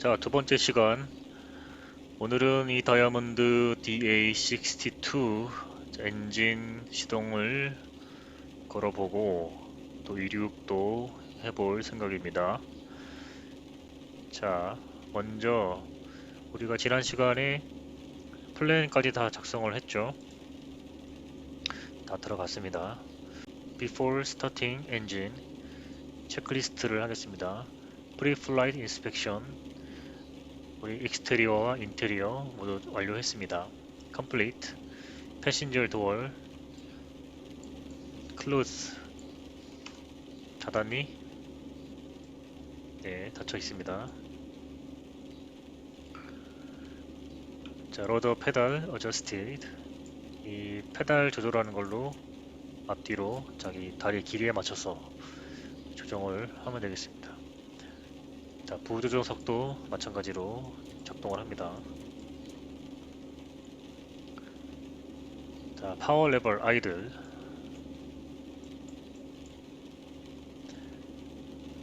자, 두 번째 시간. 오늘은 이 다이아몬드 DA62 엔진 시동을 걸어보고 또 이륙도 해볼 생각입니다. 자, 먼저 우리가 지난 시간에 플랜까지 다 작성을 했죠. 다 들어갔습니다. Before starting engine 체크리스트를 하겠습니다. Pre-flight inspection 우리 익스테리어와 인테리어 모두 완료했습니다. Complete Passenger door Close 닫았니? 네, 닫혀 있습니다. 자, Rudder pedal adjusted 이 페달 조절하는 걸로 앞뒤로 자기 다리 길이에 맞춰서 조정을 하면 되겠습니다. 자, 부조정석도 마찬가지로 작동을 합니다. 자, 파워 레버 아이들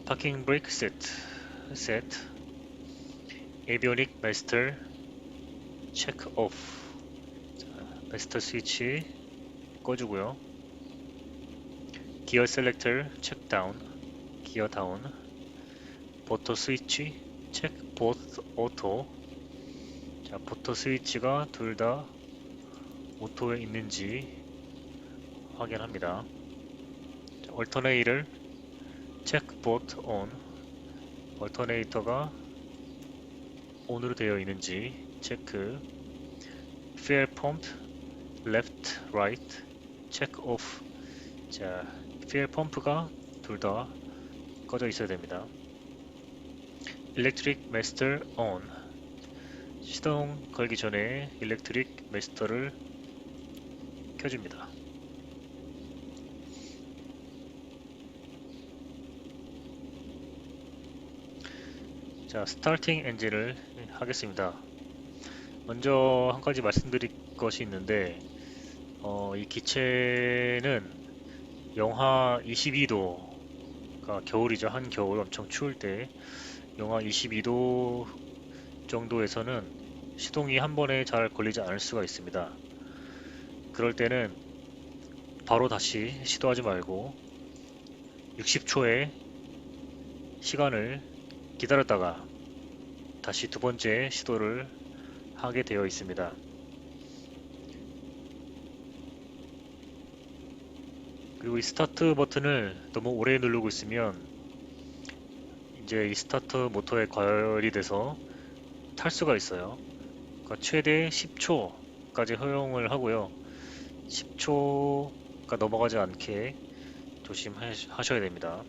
파킹 브레이크 세트 에비오닉 마스터 체크 오프 마스터 스위치 꺼주고요. 기어 셀렉터 체크 다운 기어 다운 보토 스위치 체크 보트 오토 자, 보토 스위치가 둘 다 오토에 있는지 확인합니다. 자, 얼터네이터 체크 보트 온 얼터네이터가 온으로 되어 있는지 체크 fuel pump left right 체크 오프 자, fuel 펌프가 둘 다 꺼져 있어야 됩니다. Electric Master on 시동 걸기 전에 Electric Master를 켜줍니다. 자, 스타팅 엔진을 하겠습니다. 먼저 한 가지 말씀드릴 것이 있는데 이 기체는 영하 22도가 겨울이죠. 한겨울 엄청 추울 때 영하 22도 정도에서는 시동이 한 번에 잘 걸리지 않을 수가 있습니다. 그럴 때는 바로 다시 시도하지 말고 60초의 시간을 기다렸다가 다시 두 번째 시도를 하게 되어 있습니다. 그리고 이 스타트 버튼을 너무 오래 누르고 있으면 이제 이 스타트 모터에 과열이 돼서 탈 수가 있어요. 그러니까 최대 10초까지 허용을 하고요. 10초가 넘어가지 않게 조심하셔야 됩니다.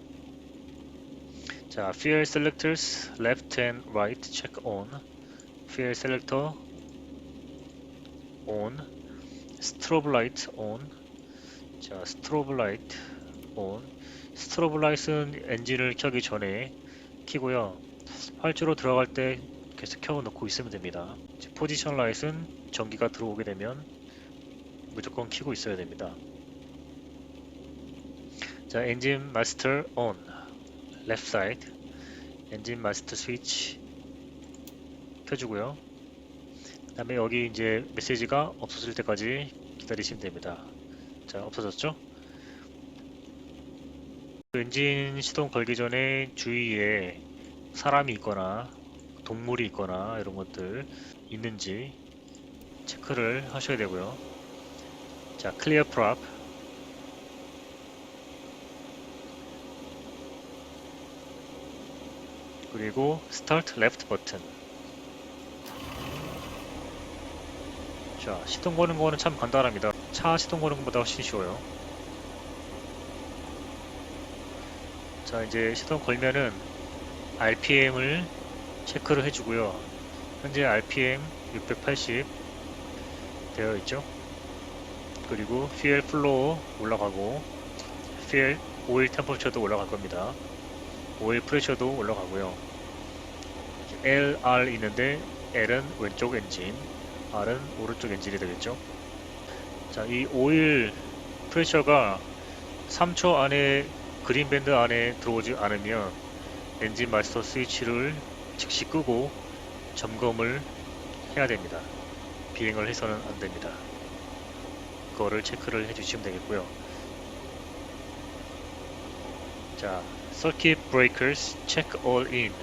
자, Fuel Selectors Left and Right Check On Fuel Selector On Strobe Light On 자, Strobe Light On Strobe Light은 엔진을 켜기 전에 켜고요. 활주로 들어갈 때 계속 켜놓고 있으면 됩니다. 포지션 라이트는 전기가 들어오게 되면 무조건 켜고 있어야 됩니다. 자, 엔진 마스터 on left side 엔진 마스터 스위치 켜주고요. 그 다음에 여기 이제 메시지가 없어질 때까지 기다리시면 됩니다. 자, 없어졌죠? 엔진 시동 걸기 전에 주위에 사람이 있거나 동물이 있거나 이런 것들 있는지 체크를 하셔야 되고요. 자, 클리어 프롭 그리고 스타트 레프트 버튼 자, 시동 거는 거는 참 간단합니다. 차 시동 거는 것보다 훨씬 쉬워요. 자, 이제 시동 걸면은 RPM을 체크를 해주고요. 현재 RPM 680 되어 있죠. 그리고 fuel flow 올라가고 fuel 오일 템퍼처도 올라갈 겁니다. 오일 프레셔도 올라가고요. LR 있는데 L은 왼쪽 엔진, R은 오른쪽 엔진이 되겠죠. 자, 이 오일 프레셔가 3초 안에 그린 밴드 안에 들어오지 않으면 엔진 마스터 스위치를 즉시 끄고 점검을 해야 됩니다. 비행을 해서는 안 됩니다. 그거를 체크를 해주시면 되겠고요. 자, Circuit Breakers Check All In.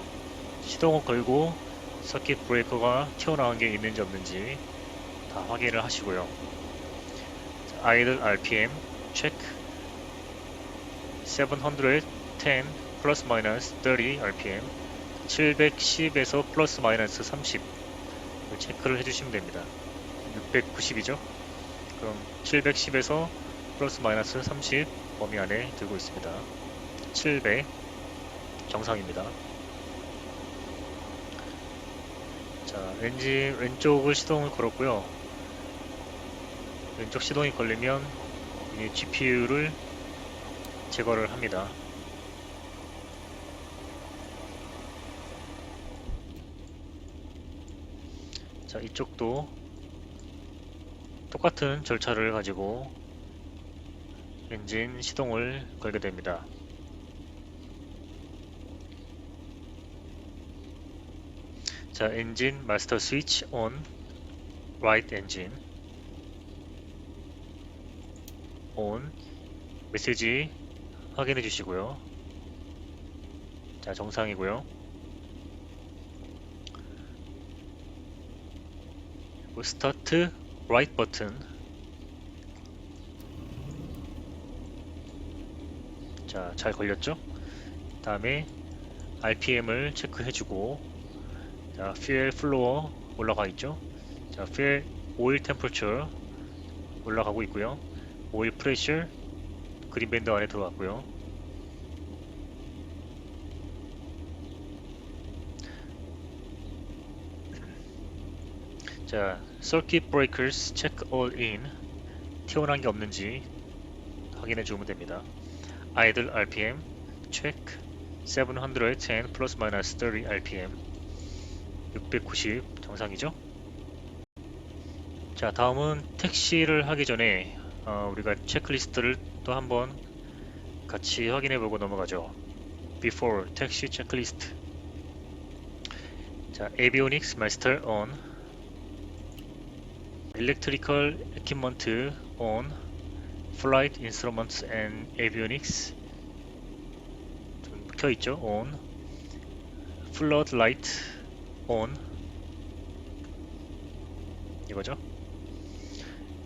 시동을 걸고 서킷 브레이커가 튀어나온 게 있는지 없는지 다 확인을 하시고요. 자, idle RPM check 710 플러스 마이너스 30 RPM 710에서 플러스 마이너스 30 체크를 해주시면 됩니다. 690이죠? 그럼 710에서 플러스 마이너스 30 범위 안에 들고 있습니다. 700 정상입니다. 자, 엔진 왼쪽을 시동을 걸었고요. 왼쪽 시동이 걸리면 이 GPU를 제거를 합니다. 자, 이쪽도 똑같은 절차를 가지고 엔진 시동을 걸게 됩니다. 자, 엔진 마스터 스위치 on right engine on 메시지 확인해 주시고요. 자, 정상이고요. 그리고 스타트 right 버튼. 자, 잘 걸렸죠? 다음에 RPM을 체크해 주고, 자, fuel flow 올라가 있죠? 자, fuel oil temperature 올라가고 있고요. oil pressure 그린 밴드 안에 들어갔고요. 자, circuit breakers check all in. 튀어나온 게 없는지 확인해 주면 됩니다. idle RPM check 710 플러스 마이너스 30 RPM 690 정상이죠? 자, 다음은 택시를 하기 전에 우리가 체크리스트를 또 한번 같이 확인해 보고 넘어가죠. Before 택시 체크리스트. 자, Avionics Master on, Electrical Equipment on, Flight Instruments and Avionics 켜 있죠? on, Flood Light on 이거죠?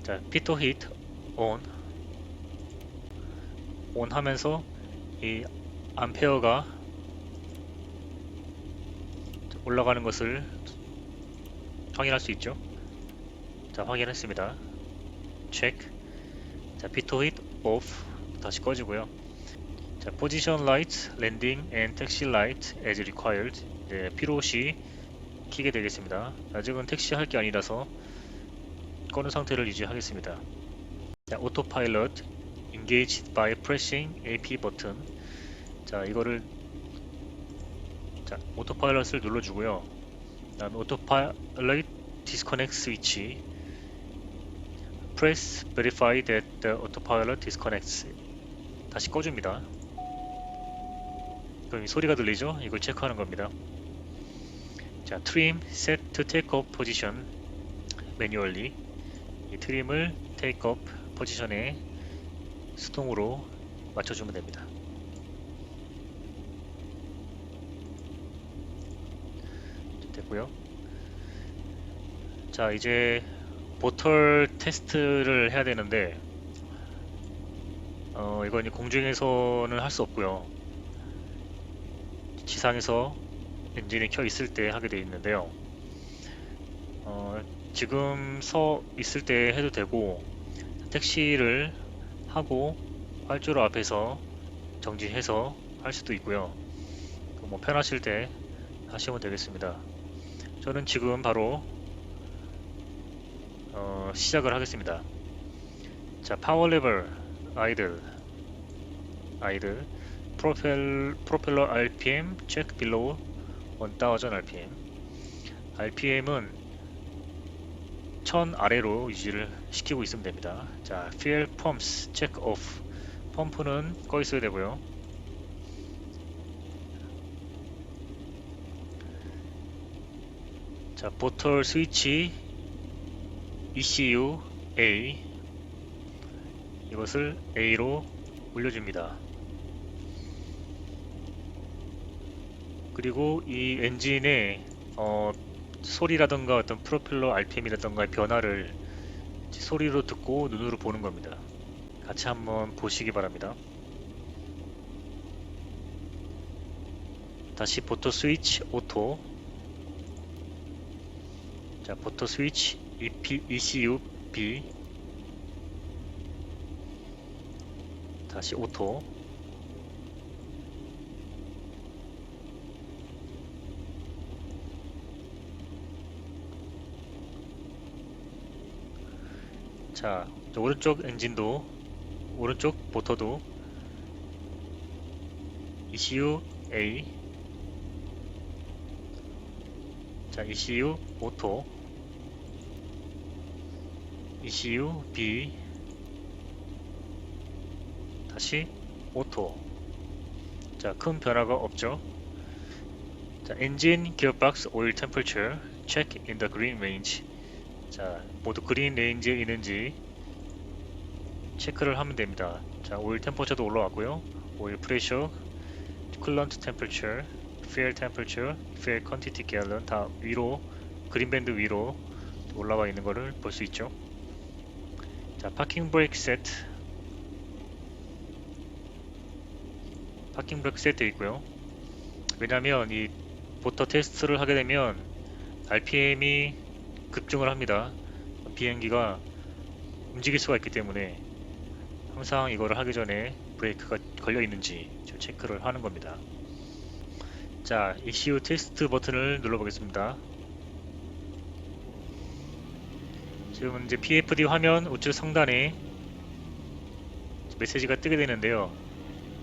자, 피토 히트 on 하면서 이 암페어가 올라가는 것을 확인할 수 있죠. 자, 확인했습니다. 체크. 자, 피토 히트 오프 다시 꺼지고요. 자, 포지션 라이트, 랜딩 앤 택시 라이트 as required. 네, 필요시 켜게 되겠습니다. 아직은 택시 할 게 아니라서 꺼는 상태를 유지하겠습니다. 자, 오토파일럿 engaged by pressing AP 버튼. 자, 이거를 오토파일럿을 눌러주고요. 다음 오토파일럿 disconnect switch. Press verify that the autopilot disconnects. 다시 꺼줍니다. 그럼 이 소리가 들리죠? 이걸 체크하는 겁니다. 자, trim set to take off position manually. 이 트림을 take off 포지션에 수동으로 맞춰주면 됩니다. 됐고요. 자, 이제 보털 테스트를 해야 되는데 이건 공중에서는 할 수 없고요. 지상에서 엔진이 켜 있을 때 하게 되어 있는데요. 지금 서 있을 때 해도 되고, 택시를 하고 활주로 앞에서 정지해서 할 수도 있고요. 뭐 편하실 때 하시면 되겠습니다. 저는 지금 바로 시작을 하겠습니다. 자, 파워 레벨 아이들 프로펠러 RPM check below 1000 RPM. RPM은 1000 아래로 유지를 시키고 있으면 됩니다. 자, fuel pumps check off. 펌프는 꺼 있어야 되고요. 자, 보털 스위치 ECU A, 이것을 A로 올려줍니다. 그리고 이 엔진의 소리라던가 어떤 프로펠러 RPM이라던가 변화를 소리로 듣고 눈으로 보는 겁니다. 같이 한번 보시기 바랍니다. 다시 보터 스위치 오토. 자, 보터 스위치 ECU B, 다시 오토. 자, 오른쪽 엔진도, 오른쪽 보터도 ECU A, 자, ECU 오토, ECU B, 다시 오토. 자, 큰 변화가 없죠. 자, 엔진, 기어박스, 오일 템퍼처 check in the green range. 자, 모두 그린 레인지에 있는지 체크를 하면 됩니다. 자, 오일 템퍼처도 올라왔고요. 오일 프레셔, 쿨런트 템퍼처, fuel temperature, fuel quantity gallon 다 위로, 그린 밴드 위로 올라와 있는 것을 볼 수 있죠. 자, 파킹 브레이크 세트, 파킹 브레이크 세트 있고요. 왜냐면 이 보터 테스트를 하게 되면 RPM이 급증을 합니다. 비행기가 움직일 수가 있기 때문에 항상 이거를 하기 전에 브레이크가 걸려 있는지 체크를 하는 겁니다. 자, ECU 테스트 버튼을 눌러 보겠습니다. 지금 이제 PFD 화면 우측 상단에 메시지가 뜨게 되는데요.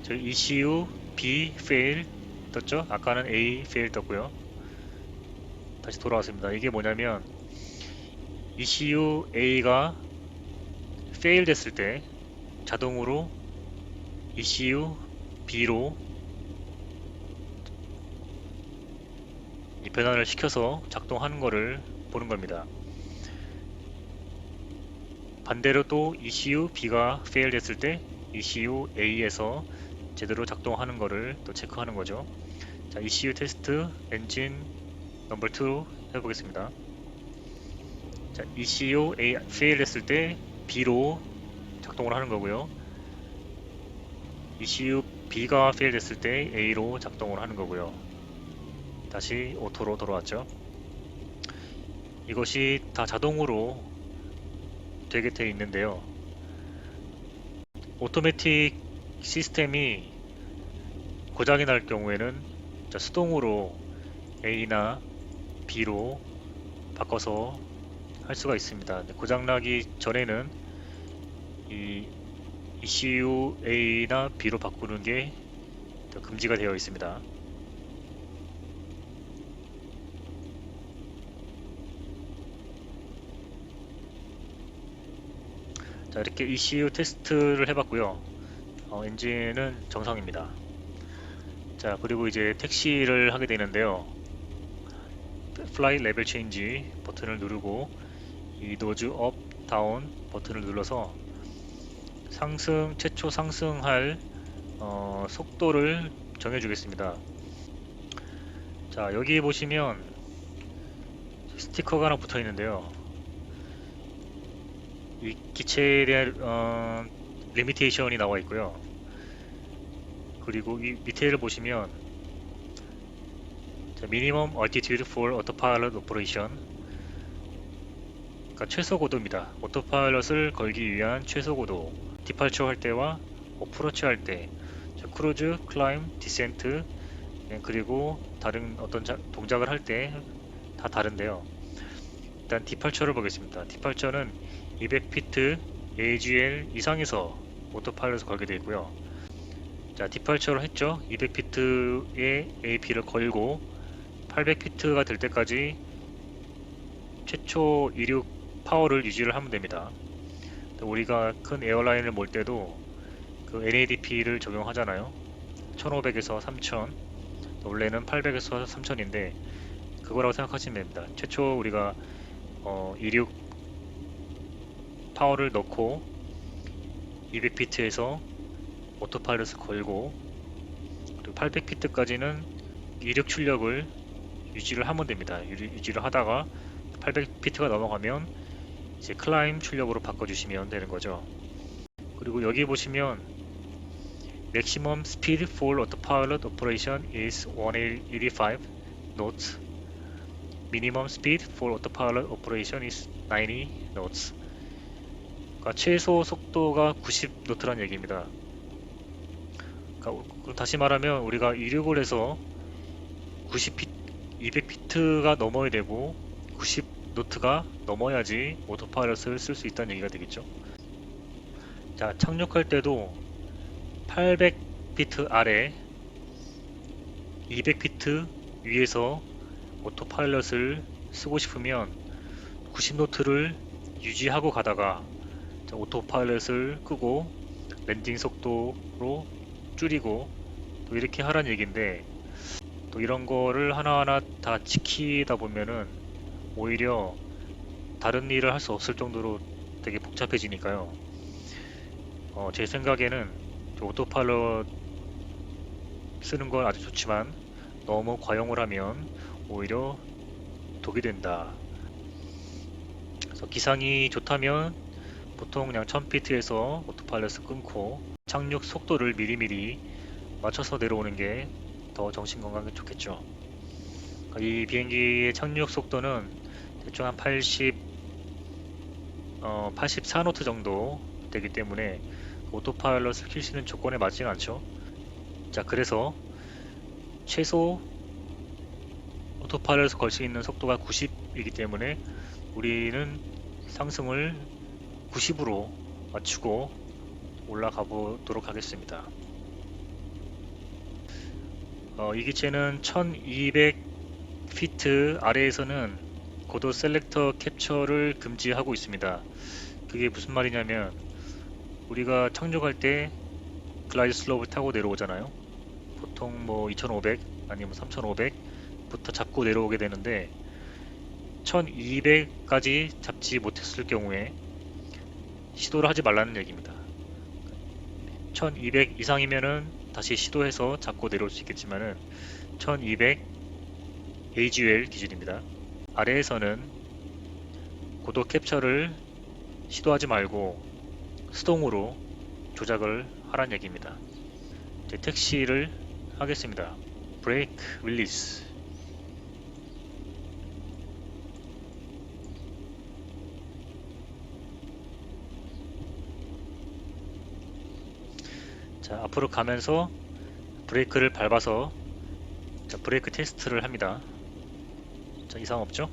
저희 ECU B fail 떴죠? 아까는 A fail 떴고요. 다시 돌아왔습니다. 이게 뭐냐면 ECU A가 fail 됐을 때 자동으로 ECU B로 이 변환을 시켜서 작동하는 것을 보는 겁니다. 반대로 또 ECU B가 fail 됐을 때 ECU A에서 제대로 작동하는 것을 또 체크하는 거죠. 자, ECU 테스트 엔진 넘버 2 해보겠습니다. 자, ECU A fail 했을 때 B로 작동을 하는 거고요. ECU B가 fail 됐을 때 A로 작동을 하는 거고요. 다시 오토로 돌아왔죠. 이것이 다 자동으로 되게 되어 있는데요. 오토매틱 시스템이 고장이 날 경우에는 수동으로 A나 B로 바꿔서 할 수가 있습니다. 고장나기 전에는 이 ECU A나 B로 바꾸는 게 금지가 되어 있습니다. 자, 이렇게 ECU 테스트를 해봤고요. 엔진은 정상입니다. 자, 그리고 이제 택시를 하게 되는데요. 플라이 레벨 체인지 버튼을 누르고 이 노즈 업, 다운 버튼을 눌러서 최초 상승할 속도를 정해주겠습니다. 자, 여기 보시면 스티커가 하나 붙어 있는데요. 이 기체에 대한 리미테이션이 나와 있고요. 그리고 이 밑에를 보시면 미니멈 얼티튜드 for autopilot operation, 그러니까 최소 고도입니다. 오토파일럿을 걸기 위한 최소 고도, 디팔처 할 때와 어프로치 할 때, 크루즈, 클라임, 디센트, 그리고 다른 어떤 동작을 할 때 다 다른데요. 일단 디팔처를 보겠습니다. 디팔처는 200피트 AGL 이상에서 오토파일럿을 걸게 되어 있고요. 자, 디팔처를 했죠. 200피트에 AP를 걸고 800피트가 될 때까지 최초 이륙 파워를 유지를 하면 됩니다. 우리가 큰 에어라인을 몰 때도 그 NADP를 적용하잖아요. 1500에서 3000, 원래는 800에서 3000인데 그거라고 생각하시면 됩니다. 최초 우리가 이륙 파워를 넣고 200피트에서 오토파일럿을 걸고, 그리고 800피트까지는 이륙 출력을 유지를 하면 됩니다. 유지를 하다가 800피트가 넘어가면 이제 클라임 출력으로 바꿔주시면 되는 거죠. 그리고 여기 보시면 Maximum speed for autopilot operation is 185 knots. Minimum speed for autopilot operation is 90 knots. 그러니까 최소 속도가 90 노트란 얘기입니다. 그러니까 다시 말하면 우리가 이륙을 해서 200피트가 넘어야 되고 90 노트가 넘어야지 오토파일럿을 쓸 수 있다는 얘기가 되겠죠. 자, 착륙할 때도 800피트 아래 200피트 위에서 오토파일럿을 쓰고 싶으면 90노트를 유지하고 가다가 오토파일럿을 끄고 랜딩 속도로 줄이고 또 이렇게 하란 얘기인데, 또 이런 거를 하나하나 다 지키다 보면은 오히려 다른 일을 할 수 없을 정도로 되게 복잡해지니까요. 제 생각에는 오토파일럿 쓰는 건 아주 좋지만 너무 과용을 하면 오히려 독이 된다. 그래서 기상이 좋다면 보통 그냥 1000피트에서 오토파일럿을 끊고 착륙 속도를 미리미리 맞춰서 내려오는 게 더 정신 건강에 좋겠죠. 그러니까 이 비행기의 착륙 속도는 대충 한 84노트 정도 되기 때문에 오토파일럿을 킬 수 있는 조건에 맞지는 않죠. 자, 그래서 최소 오토파일럿을 걸 수 있는 속도가 90이기 때문에 우리는 상승을 90으로 맞추고 올라가 보도록 하겠습니다. 이 기체는 1200피트 아래에서는 고도 셀렉터 캡처를 금지하고 있습니다. 그게 무슨 말이냐면 우리가 착륙할 때 글라이드 슬로프를 타고 내려오잖아요. 보통 뭐 2500 아니면 3500부터 잡고 내려오게 되는데 1200까지 잡지 못했을 경우에 시도를 하지 말라는 얘기입니다. 1200 이상이면은 다시 시도해서 잡고 내려올 수 있겠지만은 1200 AGL 기준입니다. 아래에서는 고도 캡처를 시도하지 말고 수동으로 조작을 하란 얘기입니다. 이제 택시를 하겠습니다. 브레이크 릴리스. 자, 앞으로 가면서 브레이크를 밟아서 브레이크 테스트를 합니다. 자, 이상 없죠?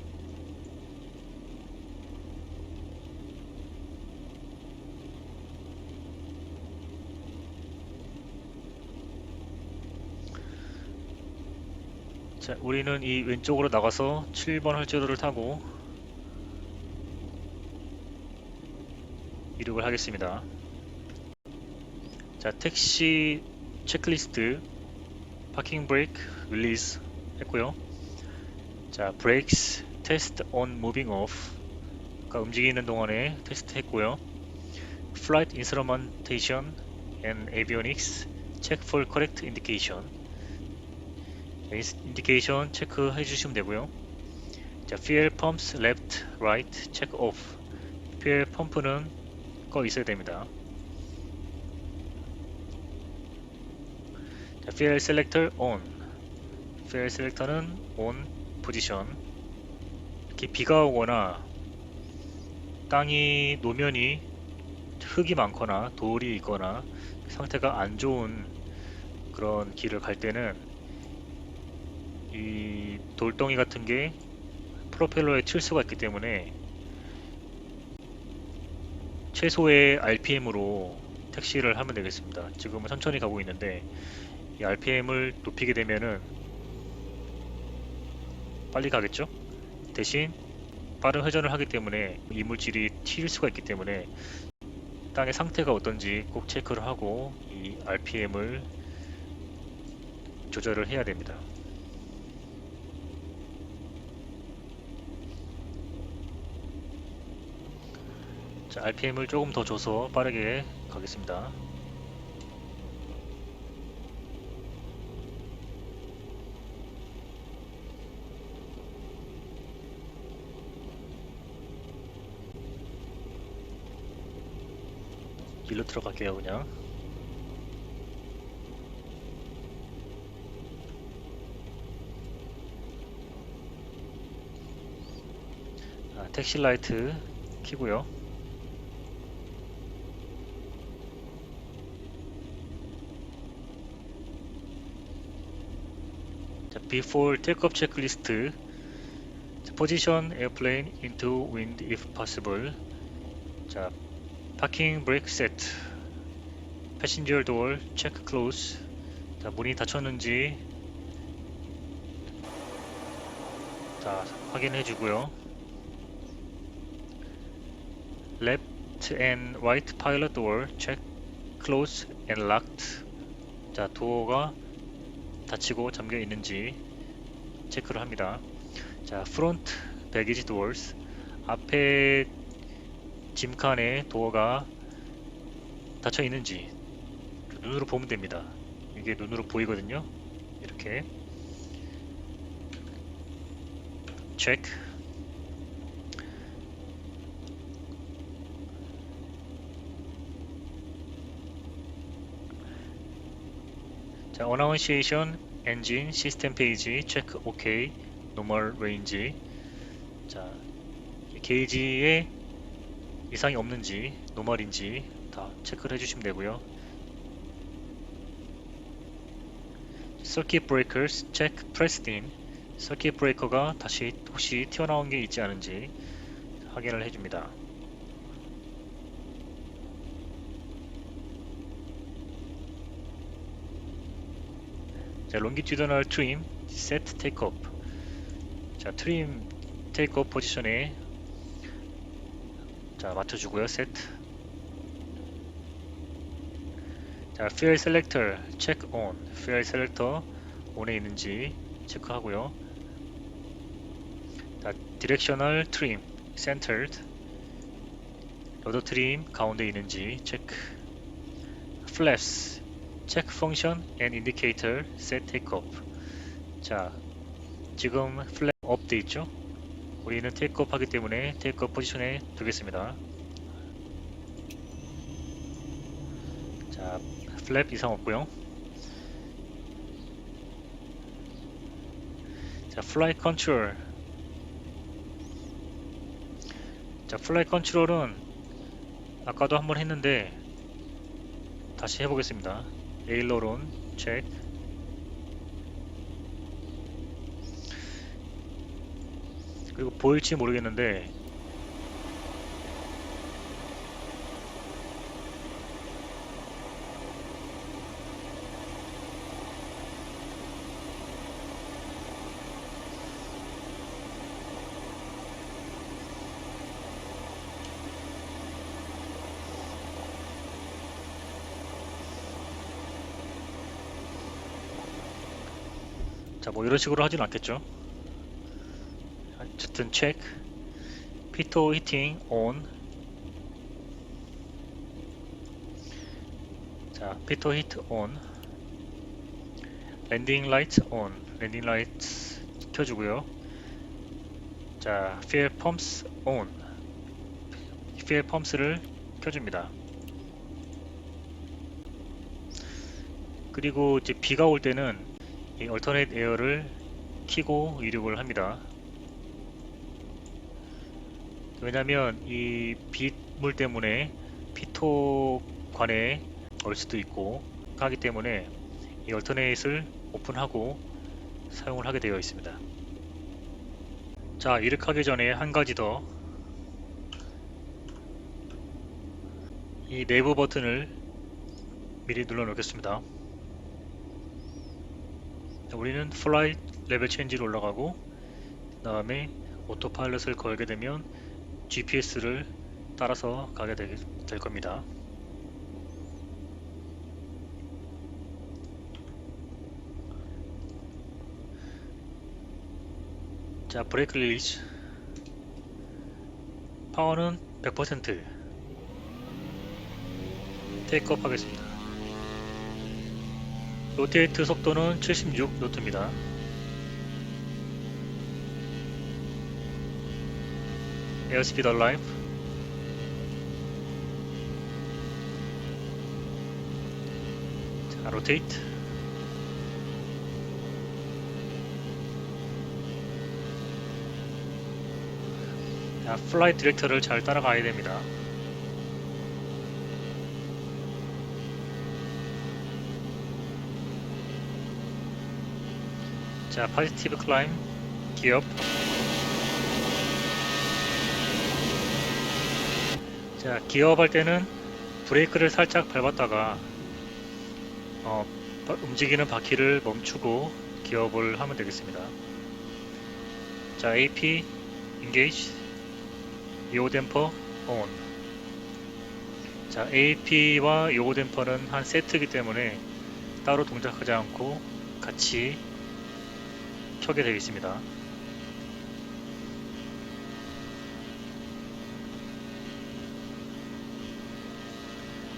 자, 우리는 이 왼쪽으로 나가서 7번 활주로를 타고 이륙을 하겠습니다. 자, 택시 체크리스트 파킹 브레이크 릴리즈 했고요. 자, 브레이크스 테스트 on moving off, 그러니까 움직이는 동안에 테스트 했고요. Flight instrumentation and avionics check for correct indication. 인디케이션 체크해 주시면 되고요. 자, fuel pumps left, right, check off. fuel 펌프는 꺼 있어야 됩니다. 자, fuel selector on. fuel selector는 on 포지션. 이렇게 비가 오거나 땅이 노면이 흙이 많거나 돌이 있거나 상태가 안 좋은 그런 길을 갈 때는 이 돌덩이 같은 게 프로펠러에 칠 수가 있기 때문에 최소의 RPM으로 택시를 하면 되겠습니다. 지금은 천천히 가고 있는데 이 RPM을 높이게 되면은 빨리 가겠죠? 대신 빠른 회전을 하기 때문에 이물질이 튈 수가 있기 때문에 땅의 상태가 어떤지 꼭 체크를 하고 이 RPM을 조절을 해야 됩니다. 자, RPM을 조금 더 줘서 빠르게 가겠습니다. 일로 들어갈게요, 그냥. 택시 라이트 켜고요. 자, before takeoff checklist. 자, position airplane into wind if possible. 자, parking brake set. passenger door check close. 자, 문이 닫혔는지 자, 확인해 주고요. left and right pilot door check close and locked. 자, 도어가 닫히고 잠겨 있는지 체크를 합니다. 자, front baggage doors. 앞에 짐칸의 도어가 닫혀 있는지 눈으로 보면 됩니다. 이게 눈으로 보이거든요. 이렇게 체크. 자, Annunciation Engine System Page 체크 OK. Normal Range. 자, 게이지에 이상이 없는지 노멀인지 다 체크를 해주시면 되고요. Circuit Breakers check pressed in. 서킷 브레이커가 다시 혹시 튀어나온 게 있지 않은지 확인을 해줍니다. 자, longitudinal trim set takeoff. 자, 트림 테이크오프 포지션에 자, 맞춰주고요. set. 자, fuel selector check on. fuel selector on에 있는지 체크하고요. 자, directional trim centered. 로더 트림 가운데 있는지 체크. flaps check function and indicator set takeoff. 자, 지금 플랩 업 돼 있죠? 우리는 테이크업 하기 때문에 테이크업 포지션에 두겠습니다. 자, 플랩 이상 없고요. 자, 플라이 컨트롤. 자, 플라이 컨트롤은 아까도 한번 했는데 다시 해보겠습니다. 에일러론 체크. 그리고 보일지 모르겠는데 자, 뭐 이런 식으로 하진 않겠죠. 어쨌든 체크. 피토 히팅 온. 자, 피토 히트 온. 랜딩 라이트 온. 랜딩 라이트 켜주고요. 자, fuel pumps on. fuel pumps를 켜줍니다. 그리고 이제 비가 올 때는 이 alternate air를 켜고 이륙을 합니다. 왜냐면 이 빗물 때문에 피토관에 올 수도 있고 하기 때문에 이 얼터네이트를 오픈하고 사용을 하게 되어 있습니다. 자, 이륙하기 전에 한 가지 더. 이 네이버 버튼을 미리 눌러 놓겠습니다. 우리는 플라이 레벨 체인지로 올라가고 그 다음에 오토파일럿을 걸게 되면 GPS를 따라서 가게 될 겁니다. 자, 브레이크 릴리즈. 파워는 100%. 테이크업 하겠습니다. 로테이트 속도는 76노트입니다. 에어스피드 얼라이브. 자, 로테이트. 자, 플라이 디렉터를 잘 따라가야 됩니다. 자, 포지티브 클라임, 기업. 자, 기업 할 때는 브레이크를 살짝 밟았다가 움직이는 바퀴를 멈추고 기업을 하면 되겠습니다. 자, AP, engage, 요오 댐퍼, on. 자, AP와 요오 댐퍼는 한 세트이기 때문에 따로 동작하지 않고 같이 켜게 되어 있습니다.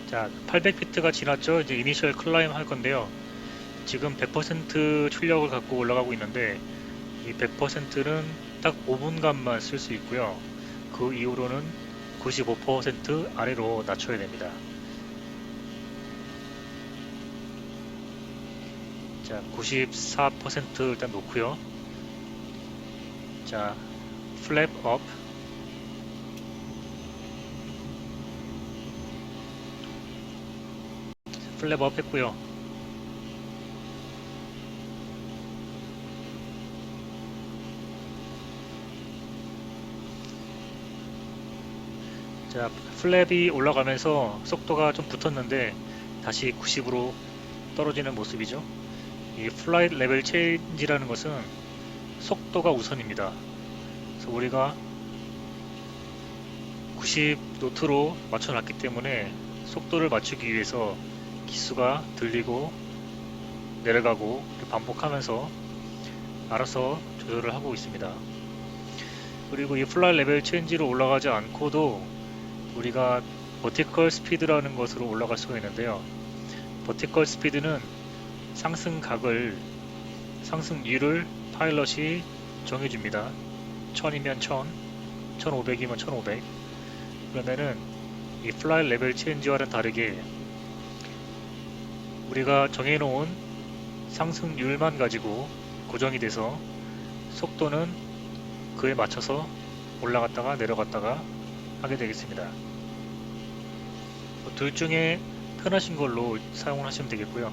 자, 800피트가 지났죠. 이제 이니셜 클라임 할 건데요. 지금 100% 출력을 갖고 올라가고 있는데 이 100%는 딱 5분간만 쓸 수 있고요. 그 이후로는 95% 아래로 낮춰야 됩니다. 자, 94% 일단 놓고요. 자, 플랩 업. 플랩 업 했고요. 자, 플랩이 올라가면서 속도가 좀 붙었는데 다시 90으로 떨어지는 모습이죠. 이 플라이트 레벨 체인지라는 것은 속도가 우선입니다. 그래서 우리가 90노트로 맞춰놨기 때문에 속도를 맞추기 위해서 기수가 들리고 내려가고 반복하면서 알아서 조절을 하고 있습니다. 그리고 이 플라이 레벨 체인지로 올라가지 않고도 우리가 버티컬 스피드라는 것으로 올라갈 수가 있는데요. 버티컬 스피드는 상승각을, 상승률을 파일럿이 정해줍니다. 1000이면 1000, 1500이면 1500. 그러면은 이 플라이 레벨 체인지와는 다르게 우리가 정해놓은 상승률만 가지고 고정이 돼서 속도는 그에 맞춰서 올라갔다가 내려갔다가 하게 되겠습니다. 둘 중에 편하신 걸로 사용을 하시면 되겠고요.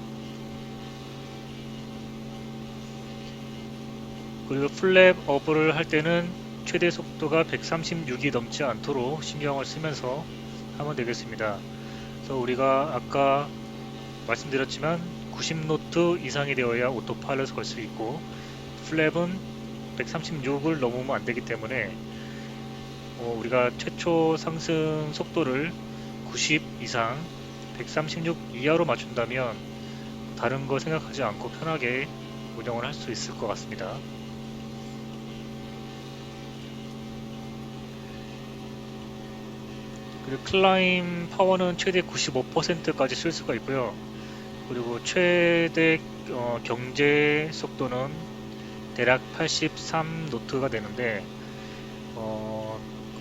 그리고 플랩 업을 할 때는 최대 속도가 136이 넘지 않도록 신경을 쓰면서 하면 되겠습니다. 그래서 우리가 아까 말씀드렸지만 90노트 이상이 되어야 오토 파일럿을 걸 수 있고 플랩은 136을 넘으면 안 되기 때문에 우리가 최초 상승 속도를 90 이상 136 이하로 맞춘다면 다른 거 생각하지 않고 편하게 운영을 할 수 있을 것 같습니다. 그리고 클라임 파워는 최대 95%까지 쓸 수가 있고요. 그리고 최대 경제 속도는 대략 83노트가 되는데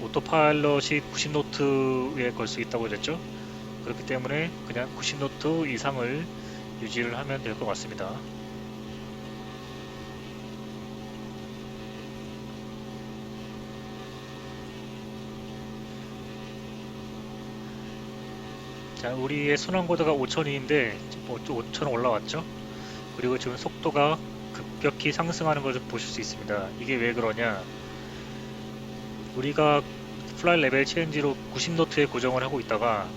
오토파일럿이 90노트에 걸 수 있다고 그랬죠. 그렇기 때문에 그냥 90노트 이상을 유지를 하면 될 것 같습니다. 자, 우리의 순환고도가 5000인데 5000 올라왔죠. 그리고 지금 속도가 급격히 상승하는 것을 보실 수 있습니다. 이게 왜 그러냐? 우리가 플라이 레벨 체인지로 90노트에 고정을 하고 있다가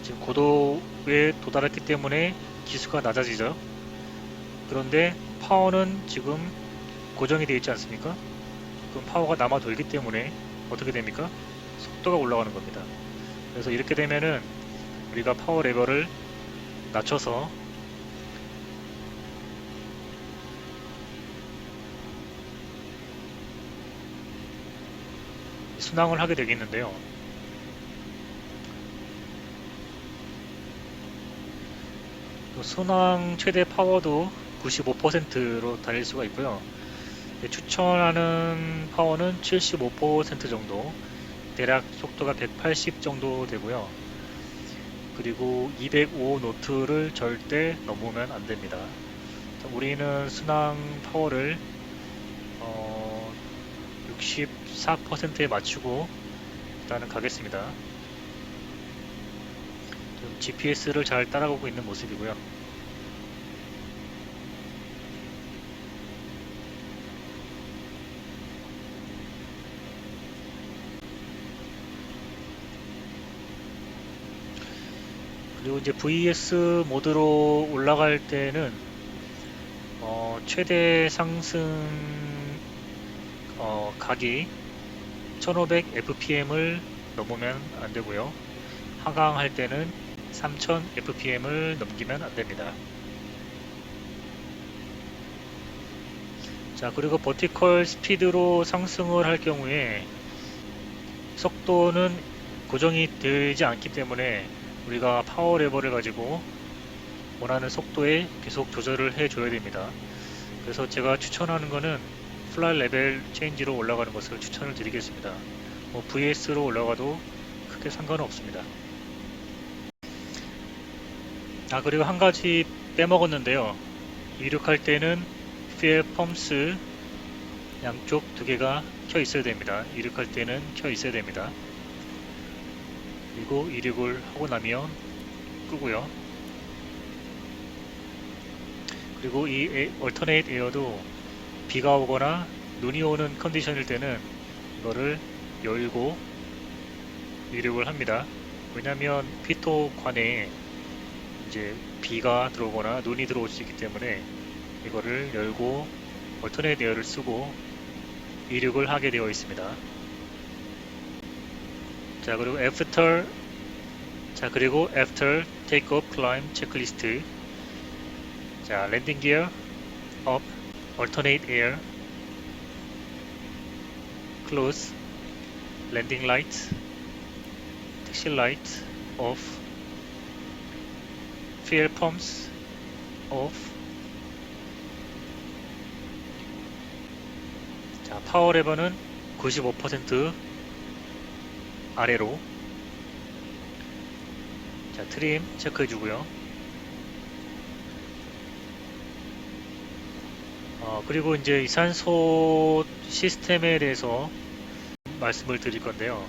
지금 고도에 도달했기 때문에 기수가 낮아지죠. 그런데 파워는 지금 고정이 되어 있지 않습니까? 그럼 파워가 남아 돌기 때문에 어떻게 됩니까? 속도가 올라가는 겁니다. 그래서 이렇게 되면은 우리가 파워 레벨을 낮춰서 순항을 하게 되겠는데요. 또 순항 최대 파워도 95%로 달릴 수가 있고요. 추천하는 파워는 75% 정도, 대략 속도가 180 정도 되고요. 그리고 205노트를 절대 넘으면 안 됩니다. 우리는 순항 파워를 64%에 맞추고 일단은 가겠습니다. GPS를 잘 따라가고 있는 모습이고요. 그리고 이제 VS 모드로 올라갈 때는 최대 상승 각이 1500 fpm을 넘으면 안 되고요. 하강할 때는 3000 fpm을 넘기면 안 됩니다. 자, 그리고 버티컬 스피드로 상승을 할 경우에 속도는 고정이 되지 않기 때문에 우리가 파워 레버를 가지고 원하는 속도에 계속 조절을 해줘야 됩니다. 그래서 제가 추천하는 거는 플라이 레벨 체인지로 올라가는 것을 추천을 드리겠습니다. VS로 올라가도 크게 상관은 없습니다. 그리고 한 가지 빼먹었는데요. 이륙할 때는 fuel pumps 양쪽 두 개가 켜 있어야 됩니다. 이륙할 때는 켜 있어야 됩니다. 그리고 이륙을 하고 나면 끄고요. 그리고 이 얼터네이트 에어도 비가 오거나 눈이 오는 컨디션일 때는 이거를 열고 이륙을 합니다. 왜냐면 피토관에 이제 비가 들어오거나 눈이 들어올 수 있기 때문에 이거를 열고 얼터네이트 에어를 쓰고 이륙을 하게 되어 있습니다. 자, 그리고 after takeoff climb 체크리스트. 자, 랜딩 기어 up, alternate air, close, landing light, taxi light off, fuel pumps off. 자, 파워 레버는 95% 아래로. 자, 트림 체크해 주고요. 그리고 이제 이 산소 시스템에 대해서 말씀을 드릴 건데요.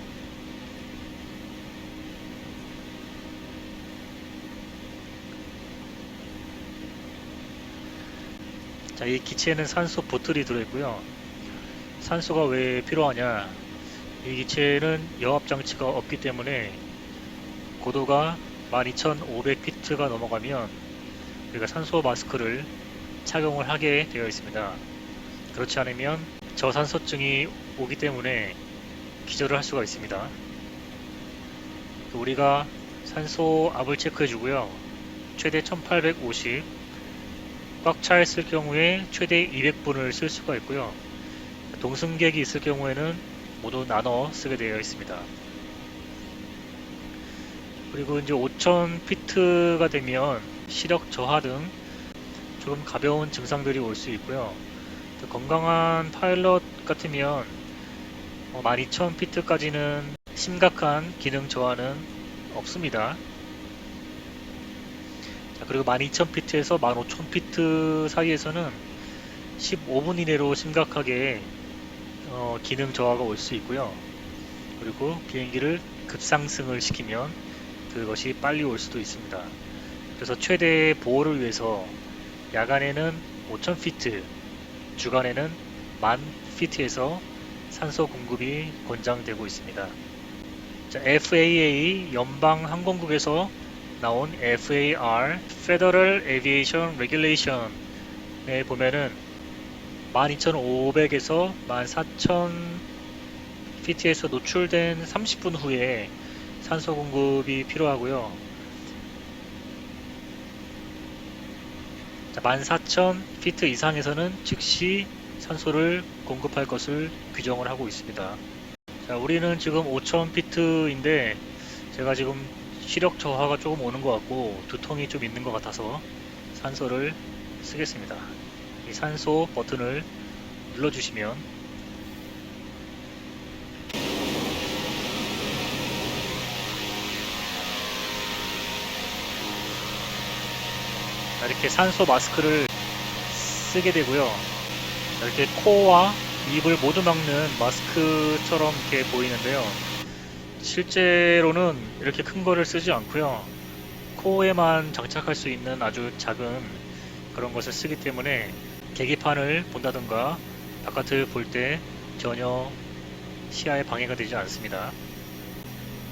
자, 이 기체에는 산소 보틀이 들어있고요. 산소가 왜 필요하냐? 이 기체는 여압 장치가 없기 때문에 고도가 12,500피트가 넘어가면 우리가 산소 마스크를 착용을 하게 되어 있습니다. 그렇지 않으면 저산소증이 오기 때문에 기절을 할 수가 있습니다. 우리가 산소 압을 체크해 주고요. 최대 1850, 꽉 차 있을 경우에 최대 200분을 쓸 수가 있고요. 동승객이 있을 경우에는 모두 나눠 쓰게 되어 있습니다. 그리고 이제 5000피트가 되면 시력 저하 등 조금 가벼운 증상들이 올 수 있고요. 건강한 파일럿 같으면 12000피트까지는 심각한 기능 저하는 없습니다. 자, 그리고 12000피트에서 15000피트 사이에서는 15분 이내로 심각하게 기능 저하가 올 수 있고요. 그리고 비행기를 급상승을 시키면 그것이 빨리 올 수도 있습니다. 그래서 최대 보호를 위해서 야간에는 5000피트, 주간에는 10,000피트에서 산소 공급이 권장되고 있습니다. 자, FAA 연방항공국에서 나온 FAR Federal Aviation Regulation에 보면은 12,500에서 14,000피트에서 노출된 30분 후에 산소 공급이 필요하고요. 자, 14,000피트 이상에서는 즉시 산소를 공급할 것을 규정을 하고 있습니다. 자, 우리는 지금 5,000피트인데 제가 지금 시력 저하가 조금 오는 것 같고 두통이 좀 있는 것 같아서 산소를 쓰겠습니다. 이 산소 버튼을 눌러주시면 이렇게 산소 마스크를 쓰게 되고요. 이렇게 코와 입을 모두 막는 마스크처럼 이렇게 보이는데요. 실제로는 이렇게 큰 거를 쓰지 않고요. 코에만 장착할 수 있는 아주 작은 그런 것을 쓰기 때문에 계기판을 본다든가 바깥을 볼 때 전혀 시야에 방해가 되지 않습니다.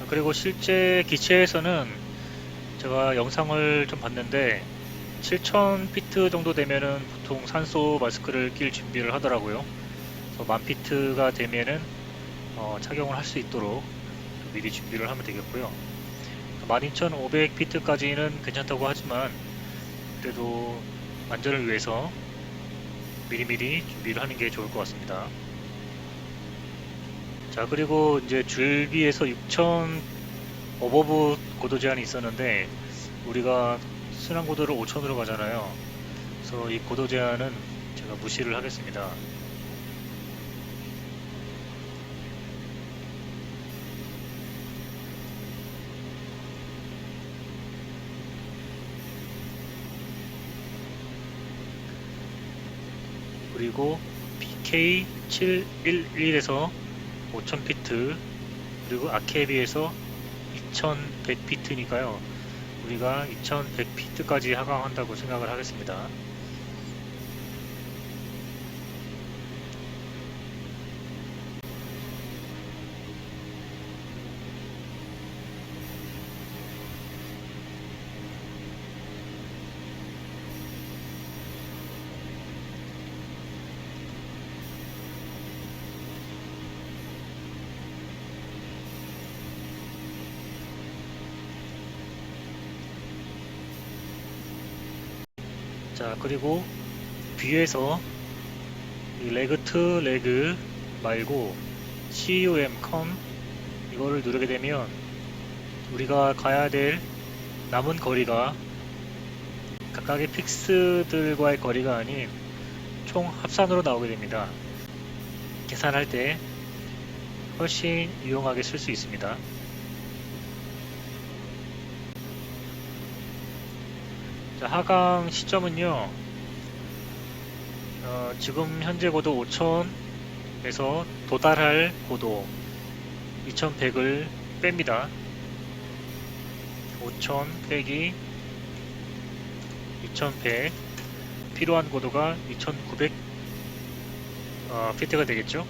그리고 실제 기체에서는 제가 영상을 좀 봤는데 7000피트 정도 되면은 보통 산소 마스크를 낄 준비를 하더라고요. 그래서 10,000피트가 되면은 착용을 할 수 있도록 미리 준비를 하면 되겠고요. 12,500피트까지는 괜찮다고 하지만 그래도 안전을 위해서 미리미리 준비를 하는 게 좋을 것 같습니다. 자, 그리고 이제 줄기에서 6,000 어버브 고도 제한이 있었는데 우리가 순환 고도를 5,000으로 가잖아요. 그래서 이 고도 제한은 제가 무시를 하겠습니다. 그리고 BK711에서 5,000피트, 그리고 아케비에서 2,100피트니까요. 우리가 2,100피트까지 하강한다고 생각을 하겠습니다. 자, 그리고 뒤에서 이 레그 투 레그 말고 CUM 이거를 누르게 되면 우리가 가야 될 남은 거리가 각각의 픽스들과의 거리가 아닌 총 합산으로 나오게 됩니다. 계산할 때 훨씬 유용하게 쓸 수 있습니다. 자, 하강 시점은요, 지금 현재 고도 5,000에서 도달할 고도 2,100을 뺍니다. 5,000 빼기 2,100, 필요한 고도가 2,900 피트가 되겠죠.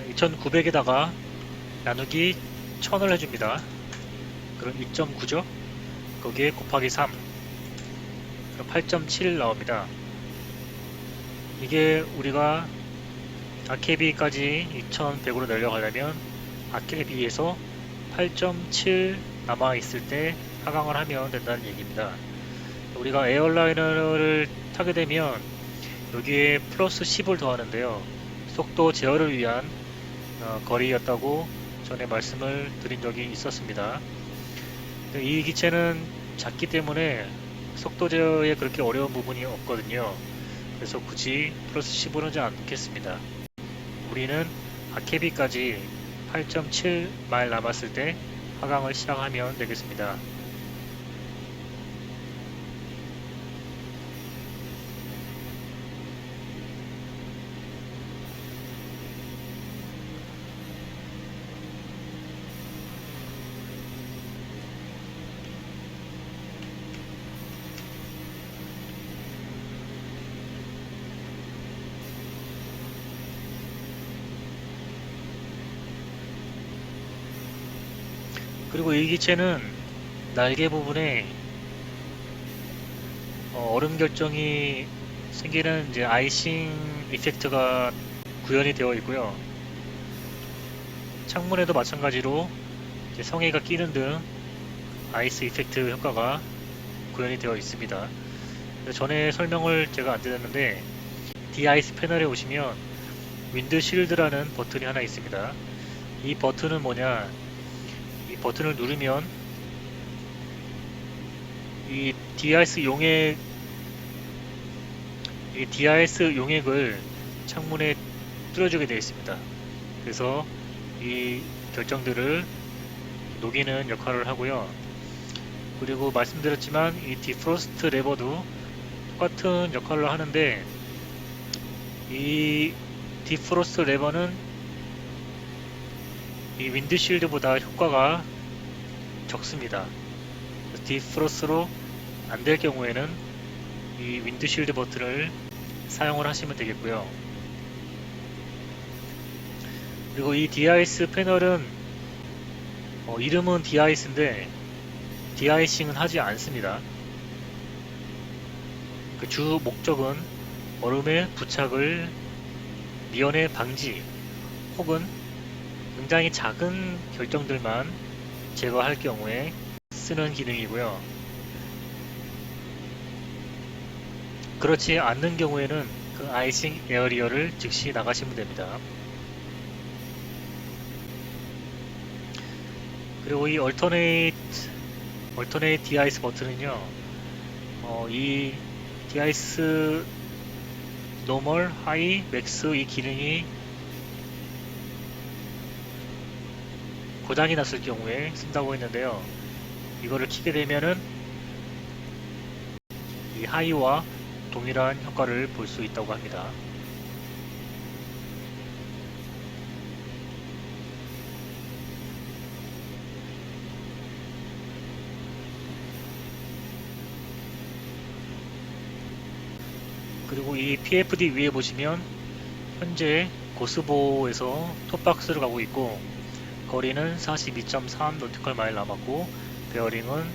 2,900에다가 나누기 1000을 해줍니다. 그럼 2.9죠. 거기에 곱하기 3, 그럼 8.7 나옵니다. 이게 우리가 아케비까지 2100으로 내려가려면 아케비에서 8.7 남아있을 때 하강을 하면 된다는 얘기입니다. 우리가 에어라이너를 타게 되면 여기에 플러스 10을 더하는데요. 속도 제어를 위한 거리였다고 전에 말씀을 드린 적이 있었습니다. 이 기체는 작기 때문에 속도 제어에 그렇게 어려운 부분이 없거든요. 그래서 굳이 플러스 10을 하지 않겠습니다. 우리는 아케비까지 8.7 마일 남았을 때 하강을 시작하면 되겠습니다. 그리고 이 기체는 날개 부분에 얼음 결정이 생기는 이제 아이싱 이펙트가 구현이 되어 있고요. 창문에도 마찬가지로 이제 성에가 끼는 등 아이스 이펙트 효과가 구현이 되어 있습니다. 전에 설명을 제가 안 드렸는데 디아이스 패널에 오시면 윈드 실드라는 버튼이 하나 있습니다. 이 버튼은 뭐냐? 이 버튼을 누르면 이 DRS 용액 이 DRS 용액을 창문에 뚫어주게 되어 있습니다. 그래서 이 결정들을 녹이는 역할을 하고요. 그리고 말씀드렸지만 이 디프로스트 레버도 똑같은 역할을 하는데, 이 디프로스트 레버는 이 윈드실드보다 효과가 적습니다. 디프로스트로 안 될 경우에는 이 윈드실드 버튼을 사용을 하시면 되겠고요. 그리고 이 디아이스 패널은 이름은 디아이스인데 디아이싱은 하지 않습니다. 그 주 목적은 얼음의 부착을 미연에 방지 혹은 굉장히 작은 결정들만 제거할 경우에 쓰는 기능이고요. 그렇지 않는 경우에는 그 아이싱 에어리어를 즉시 나가시면 됩니다. 그리고 이 얼터네이트 디아이스 버튼은요, 이 디아이스 노멀, 하이, 맥스 이 기능이 고장이 났을 경우에 쓴다고 했는데요. 이거를 키게 되면은 이 하이와 동일한 효과를 볼 수 있다고 합니다. 그리고 이 PFD 위에 보시면 현재 고스보에서 톱박스를 가고 있고, 거리는 42.3 노티컬 마일 남았고, 베어링은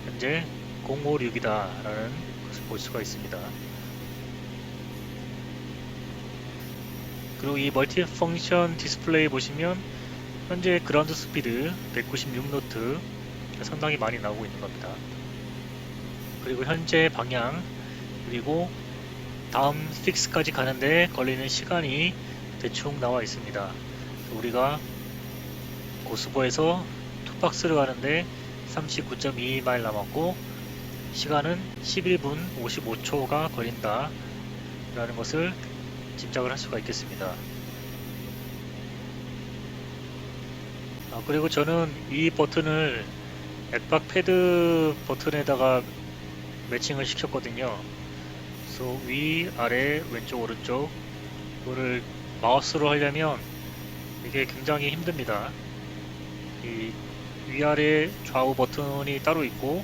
현재 056이다 라는 것을 볼 수가 있습니다. 그리고 이 멀티 펑션 디스플레이 보시면 현재 그라운드 스피드 196노트 상당히 많이 나오고 있는 겁니다. 그리고 현재 방향, 그리고 다음 픽스까지 가는데 걸리는 시간이 대충 나와 있습니다. 우리가 고스보에서 투박스를 가는데 39.2마일 남았고 시간은 11분 55초가 걸린다 라는 것을 짐작을 할 수가 있겠습니다. 그리고 저는 이 버튼을 액박 패드 버튼에다가 매칭을 시켰거든요. 그래서 위, 아래, 왼쪽, 오른쪽 이거를 마우스로 하려면 이게 굉장히 힘듭니다. 이 위아래 좌우 버튼이 따로 있고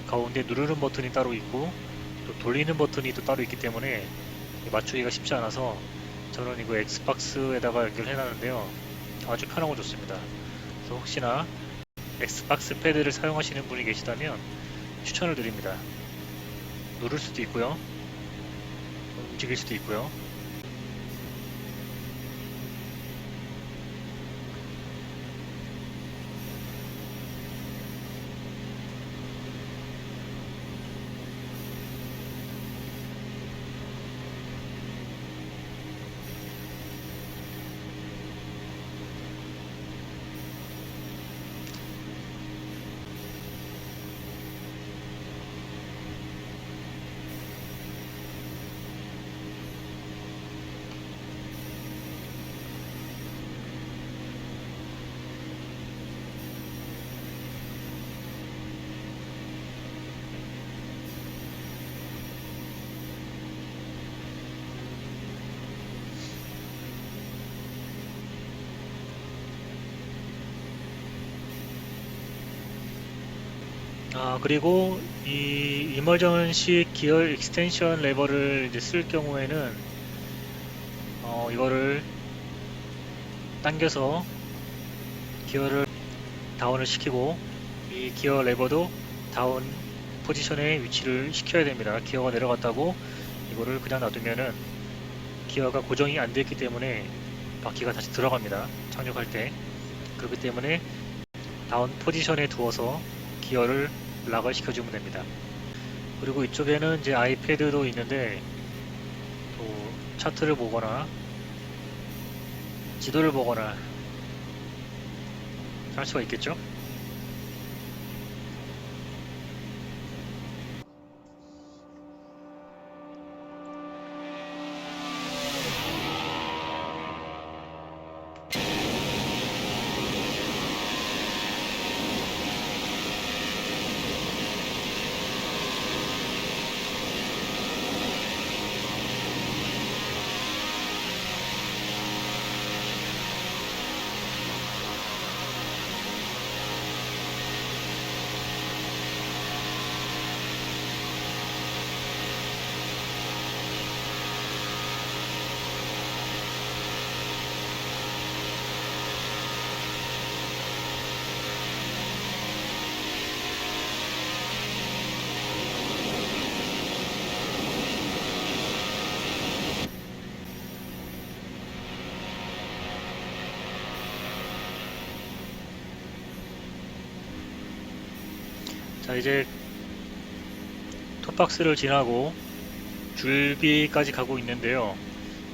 가운데 누르는 버튼이 따로 있고 또 돌리는 버튼이 또 따로 있기 때문에 맞추기가 쉽지 않아서 저는 이거 엑스박스에다가 연결해 놨는데요. 아주 편하고 좋습니다. 그래서 혹시나 엑스박스 패드를 사용하시는 분이 계시다면 추천을 드립니다. 누를 수도 있고요, 움직일 수도 있고요. 그리고 이 이머전시 기어 익스텐션 레버를 이제 쓸 경우에는 이거를 당겨서 기어를 다운을 시키고 이 기어 레버도 다운 포지션에 위치를 시켜야 됩니다. 기어가 내려갔다고 이거를 그냥 놔두면은 기어가 고정이 안 됐기 때문에 바퀴가 다시 들어갑니다. 착륙할 때. 그렇기 때문에 다운 포지션에 두어서 기어를 락을 시켜주면 됩니다. 그리고 이쪽에는 이제 아이패드도 있는데 또 차트를 보거나 지도를 보거나 할 수가 있겠죠. 자, 이제 톱박스를 지나고 줄비까지 가고 있는데요.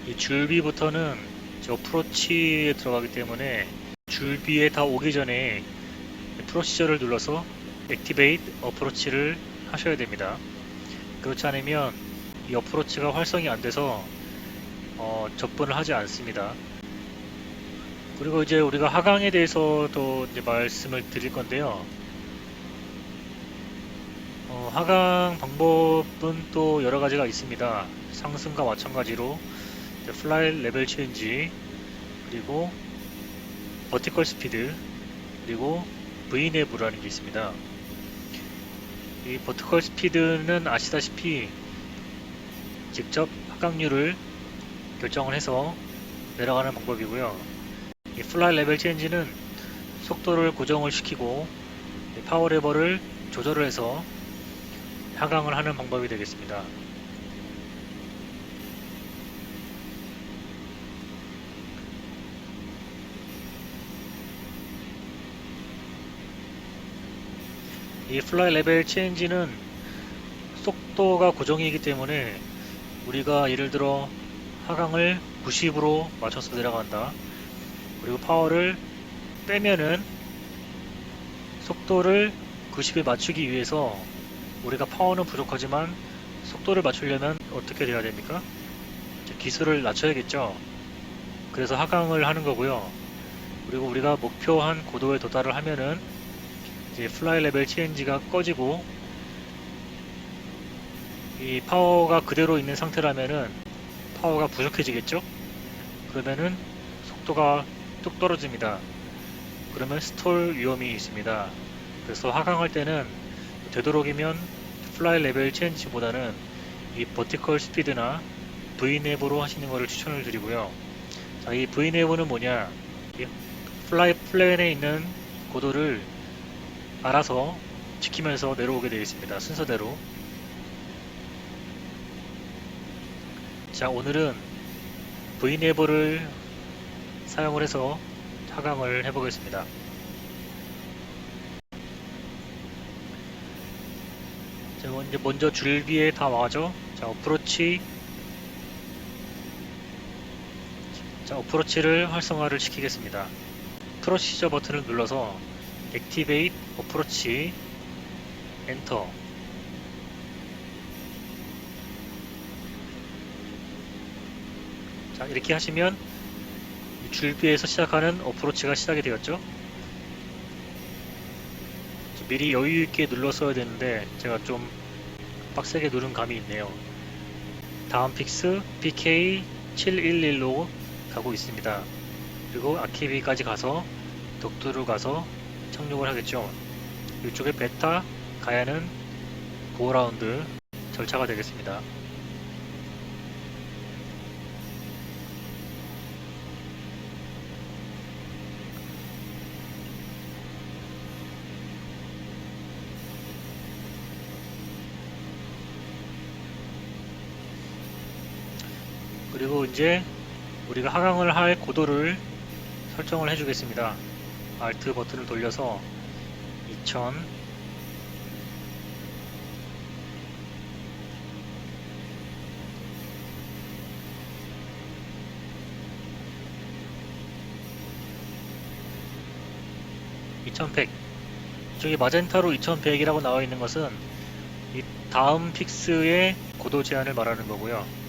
이 줄비부터는 어프로치에 들어가기 때문에 줄비에 다 오기 전에 프로시저를 눌러서 액티베이트 어프로치를 하셔야 됩니다. 그렇지 않으면 이 어프로치가 활성이 안 돼서 접근을 하지 않습니다. 그리고 이제 우리가 하강에 대해서도 이제 말씀을 드릴 건데요. 하강 방법은 또 여러 가지가 있습니다. 상승과 마찬가지로 플라이 레벨 체인지, 그리고 버티컬 스피드, 그리고 V내부라는 게 있습니다. 이 버티컬 스피드는 아시다시피 직접 하강률을 결정을 해서 내려가는 방법이고요. 이 플라이 레벨 체인지는 속도를 고정을 시키고 파워 레버를 조절을 해서 하강을 하는 방법이 되겠습니다. 이 플라이 레벨 체인지는 속도가 고정이기 때문에 우리가 예를 들어 하강을 90으로 맞춰서 내려간다. 그리고 파워를 빼면은 속도를 90에 맞추기 위해서 우리가 파워는 부족하지만 속도를 맞추려면 어떻게 돼야 됩니까? 기술을 낮춰야겠죠. 그래서 하강을 하는 거고요. 그리고 우리가 목표한 고도에 도달을 하면은 이제 플라이 레벨 체인지가 꺼지고 이 파워가 그대로 있는 상태라면은 파워가 부족해지겠죠? 그러면은 속도가 뚝 떨어집니다. 그러면 스톨 위험이 있습니다. 그래서 하강할 때는 되도록이면 플라이 레벨 체인지보다는 이 버티컬 스피드나 V냅으로 하시는 것을 추천을 드리고요. 자, 이 V냅은 뭐냐? 이 플라이 플랜에 있는 고도를 알아서 지키면서 내려오게 되어 있습니다. 순서대로. 자, 오늘은 V내버를 사용을 해서 하강을 해보겠습니다. 자, 먼저 줄기에 다 와죠. 자, 어프로치를 활성화를 시키겠습니다. 프로시저 버튼을 눌러서 액티베이트 어프로치 엔터. 자, 이렇게 하시면 줄비에서 시작하는 어프로치가 시작이 되었죠. 미리 여유 있게 눌렀어야 되는데 제가 좀 빡세게 누른 감이 있네요. 다음 픽스 PK711로 가고 있습니다. 그리고 아키비까지 가서 독두로 가서 착륙을 하겠죠. 이쪽에 베타 가야는 고라운드 절차가 되겠습니다. 그리고 이제 우리가 하강을 할 고도를 설정을 해주겠습니다. Alt 버튼을 돌려서 2000, 이쪽에 마젠타로 2100이라고 나와 있는 것은 이 다음 픽스의 고도 제한을 말하는 거고요.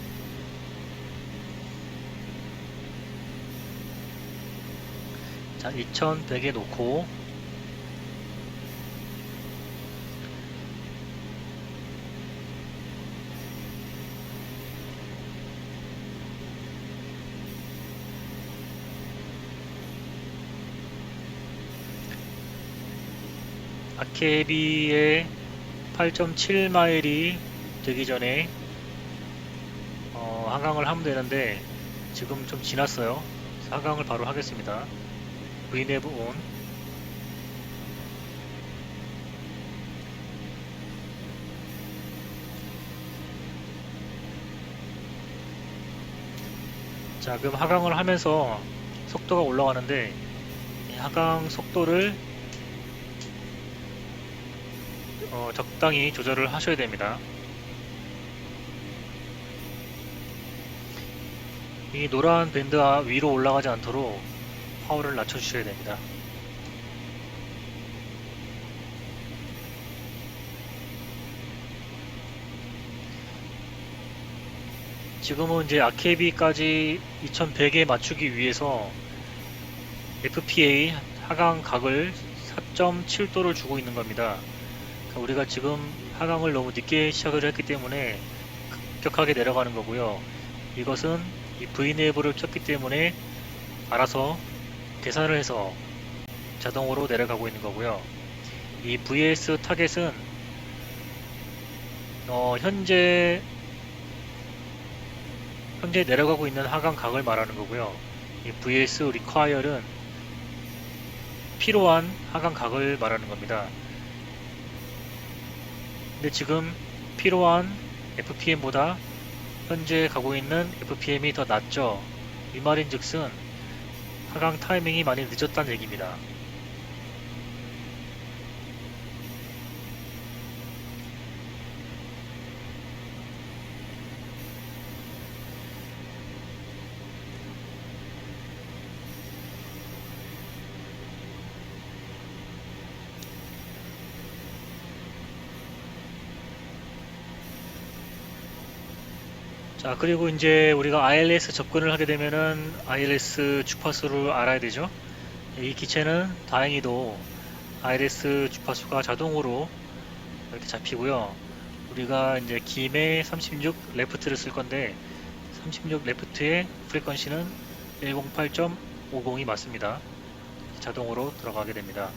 자, 2100에 놓고 아케비의 8.7마일이 되기 전에 하강을 하면 되는데 지금 좀 지났어요. 하강을 바로 하겠습니다. V내부 온. 자, 그럼 하강을 하면서 속도가 올라가는데 이 하강 속도를 적당히 조절을 하셔야 됩니다. 이 노란 밴드 위로 올라가지 않도록 파워를 낮춰주셔야 됩니다. 지금은 이제 RKB까지 2100에 맞추기 위해서 FPA 하강 각을 4.7도를 주고 있는 겁니다. 그러니까 우리가 지금 하강을 너무 늦게 시작을 했기 때문에 급격하게 내려가는 거고요. 이것은 이 V네이버를 켰기 때문에 알아서 계산을 해서 자동으로 내려가고 있는 거고요. 이 VS 타겟은 현재 내려가고 있는 하강 각을 말하는 거고요. 이 VS require은 필요한 하강 각을 말하는 겁니다. 근데 지금 필요한 FPM보다 현재 가고 있는 FPM이 더 낮죠. 이 말인즉슨 하강 타이밍이 많이 늦었다는 얘기입니다. 자, 그리고 이제 우리가 ILS 접근을 하게 되면은 ILS 주파수를 알아야 되죠. 이 기체는 다행히도 ILS 주파수가 자동으로 이렇게 잡히고요. 우리가 이제 김에 36 레프트를 쓸 건데 36 레프트의 프리퀀시는 108.50이 맞습니다. 자동으로 들어가게 됩니다.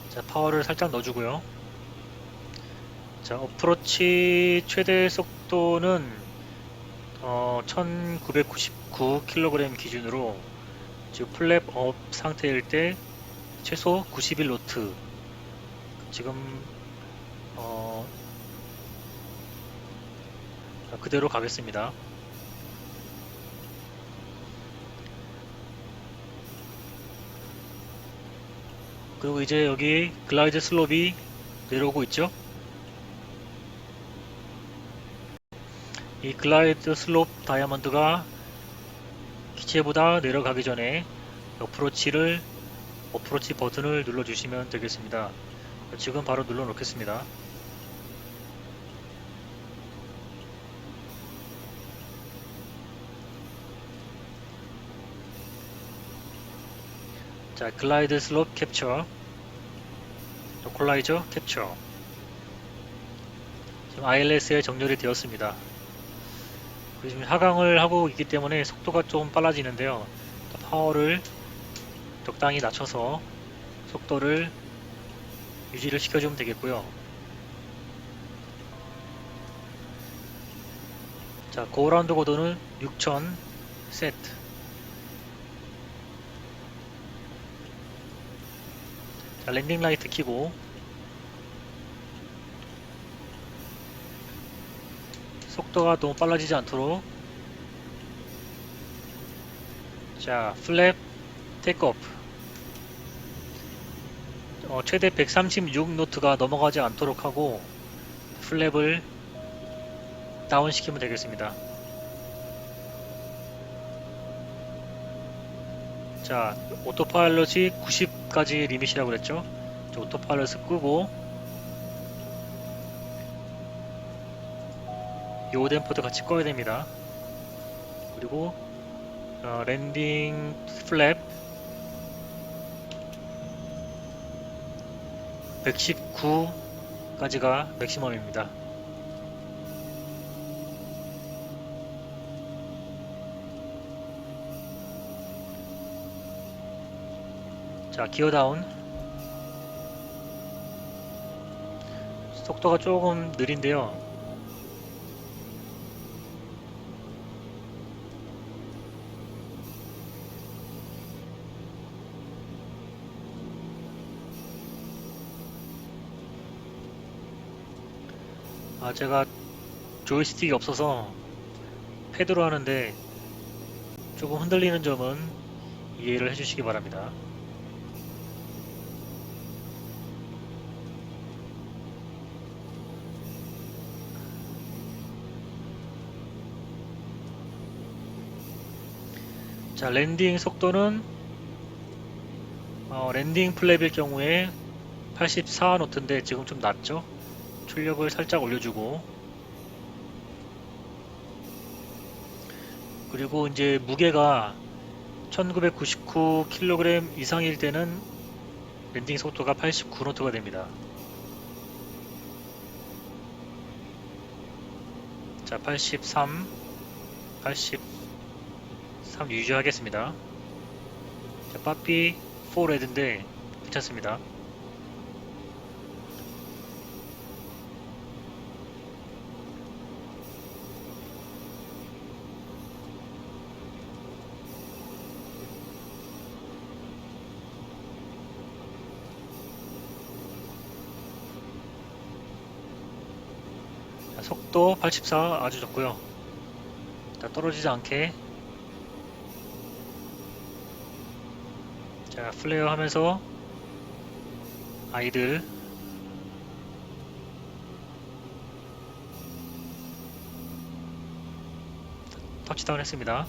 자, 파워를 살짝 넣어주고요. 자, 어프로치 최대 속도는 1999kg 기준으로 지금 플랩 업 상태일 때 최소 91노트. 지금 그대로 가겠습니다. 그리고 이제 여기 글라이드 슬롭이 내려오고 있죠. 이 글라이드 슬롭 다이아몬드가 기체보다 내려가기 전에 어프로치 버튼을 눌러주시면 되겠습니다. 지금 바로 눌러 놓겠습니다. 자, 글라이드 슬롭 캡처, 로컬라이저 캡처. 지금 ILS에 정렬이 되었습니다. 지금 하강을 하고 있기 때문에 속도가 좀 빨라지는데요. 파워를 적당히 낮춰서 속도를 유지를 시켜주면 되겠고요. 자, 고라운드 고도는 6000 세트. 자, 랜딩 라이트 켜고 속도가 너무 빨라지지 않도록 자, 플랩 테이크오프 최대 136노트가 넘어가지 않도록 하고 플랩을 다운 시키면 되겠습니다. 자, 오토파일럿이 90까지 리밋이라고 그랬죠. 오토파일럿을 끄고 이 오덴포도 같이 꺼야 됩니다. 그리고 랜딩 플랩 119까지가 맥시멈입니다. 자, 기어 다운. 속도가 조금 느린데요. 제가 조이스틱이 없어서 패드로 하는데 조금 흔들리는 점은 이해를 해주시기 바랍니다. 자, 랜딩 속도는 랜딩 플랩일 경우에 84노트인데 지금 좀 낮죠? 출력을 살짝 올려주고, 그리고 이제 무게가 1999kg 이상일 때는 랜딩 속도가 89노트가 됩니다. 자, 83 유지하겠습니다. 자, 빠삐 4레드인데 괜찮습니다. 자, 속도 84 아주 좋고요. 자, 떨어지지 않게. 자, 플레어 하면서 아이들. 터치다운 했습니다.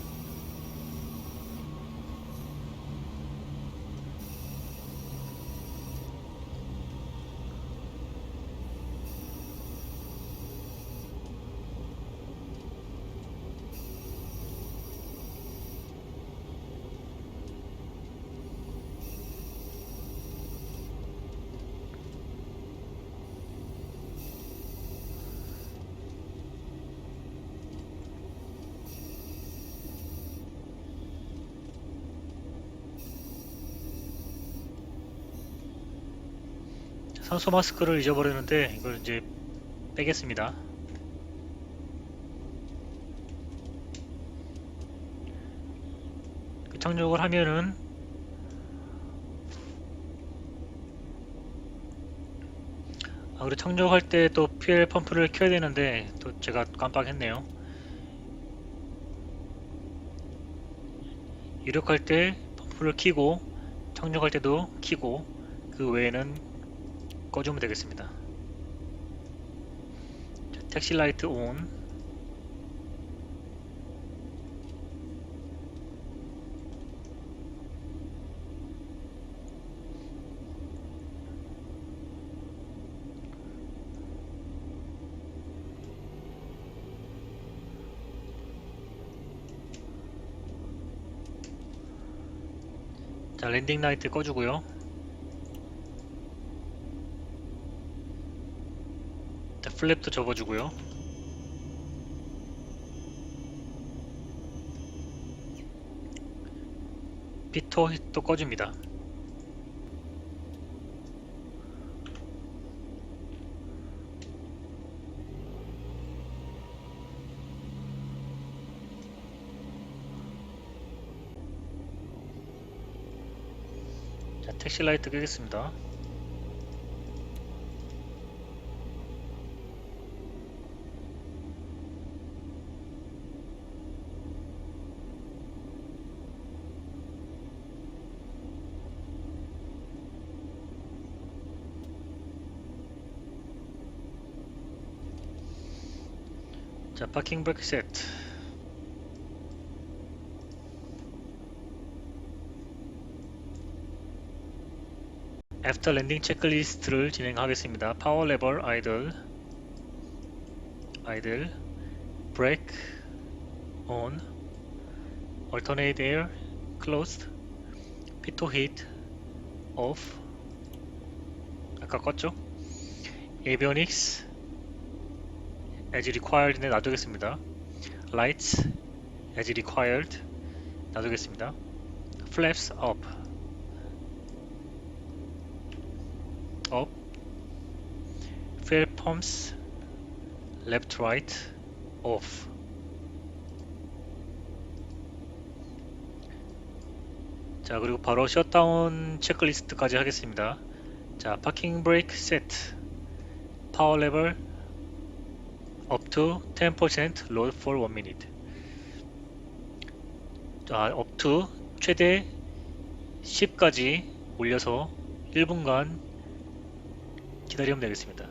산소 마스크를 잊어버렸는데 이걸 이제 빼겠습니다. 착륙을 하면은 그리고 착륙할 때 또 fuel 펌프를 켜야 되는데 또 제가 깜빡했네요. 이륙할 때 펌프를 켜고 착륙할 때도 켜고 그 외에는 꺼주면 되겠습니다. 자, 택시 라이트 온. 자, 랜딩 라이트 꺼주고요. 자, 플랩도 접어주고요. 피터 또 꺼줍니다. 자, 택시 라이트 끄겠습니다. 자, 파킹 브레이크 세트. 애프터 랜딩 체크리스트를 진행하겠습니다. 파워 레버 아이들, 브레이크 on, alternate air closed, 피토 히트 off. 아까 껐죠? avionics as required인데 놔두겠습니다. lights as required 놔두겠습니다. flaps up, fuel pumps left right off. 자, 그리고 바로 셧다운 체크리스트까지 하겠습니다. 자, 파킹 브레이크 세트, 파워 레버 up to 10% load for 1 minute. up to 최대 10까지 올려서 1분간 기다리면 되겠습니다.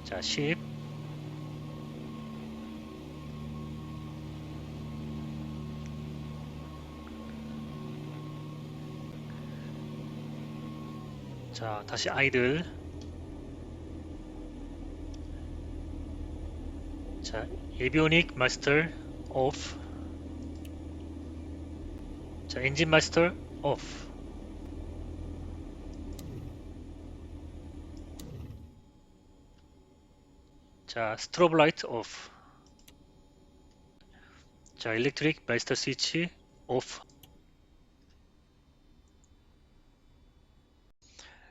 자, 10. 자, 다시 아이들. 자, 에비오닉 마스터 오프. 자, 엔진 마스터 오프. 자, 스트로브 라이트 오프. 자, 일렉트릭 마스터 스위치 오프.